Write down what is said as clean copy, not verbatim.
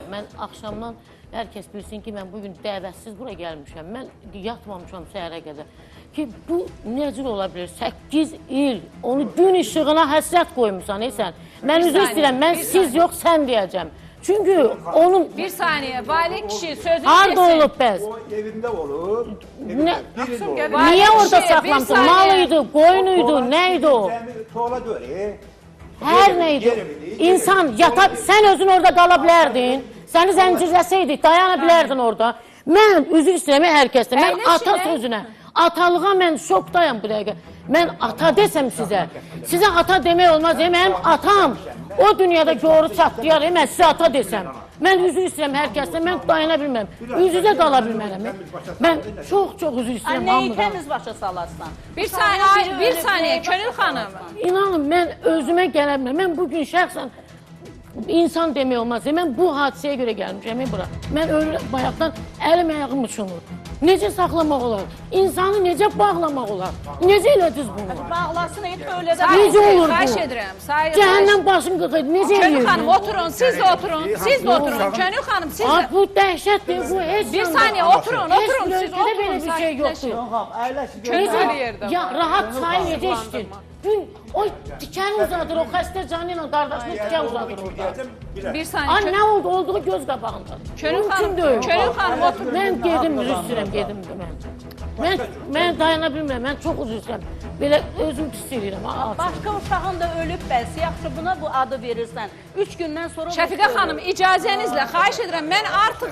Mən axşamdan hər kəs bilsin ki, mən bugün dəvətsiz bura gəlmişəm. Mən yatmamışam səhərə qədər. Ki, bu necə ola bilir? 8 il onu gün işığına həsrət qoymuşsan, sən. Mən üzr istəyirəm, mən siz yox, sən deyəcəm. Çünki onun... Bir saniye, vali kişi sözünü harada olub bəs? O evində olub. Niyə orada saxlamsın? Mal idi, qoyun idi, nə idi o? Tuğla döre. Hər nə idi? İnsan yata... Sən özün orada qala bilərdin. Səni zəncirləsəydik, dayana bilərdin orada. Mən üzr istəyirəm hər kəsdə. Mən ata sözünə, atalığa mən şokdayım bu dəqiqə. Mən ata desəm sizə, sizə ata demək olmaz. Mənim atam o dünyada yoru çatlayar, mən sizə ata desəm. Mən üzr istəyirəm hər kəsdə, mən dayana bilməm. Üz-üzə qala bilmərəm. Mən çox üzr istəyirəm. Anneyi təmiz başa salarsan. Bir saniye Könül xanım. İnanın, mən özümə gələ bilməm. Mən bugün şəxsən insan demək olmaz. Mən bu hadisəyə görə gəlmişəm bura. Mən bayaqdan əlim ayağım uçunur. Necə saxlamaq olar? İnsanı necə bağlamaq olar? Necə elədiniz bunu? Bağlasın, öyle də. Necə olur bu? Xahiş edirəm. Cəhənnəm başım qıqıydı. Necə Könül eləyir? xanım oturun, siz de oturun. Siz de oturun. Könül xanım siz de. Bu dəhşətdir, bu heç... Bir saniye oturun, Heç oturun. bir Siz ölkədə belə oturun. bir şey yoxdur. Könül Ya rahat çay necə içdin? Dün o tikən uzadır, o xəstə canı ilə qardaşını tikən uzadır orada. Bir saniye. Ay nə oldu? Olduğu göz qabağında. Könül xanım, Könül xanım oturun. Mən gedim, üzr istəyirəm, gedim mən. Mən dayana bilmirəm, mən çox üzr istəyirəm. Belə özüm pis eləyirəm. Başqa uşağın da ölüb bəs, yaxşı buna bu adı verirsən. 3 gündən sonra... Şəfiqə xanım icazənizlə xahiş edirəm. Mən artıq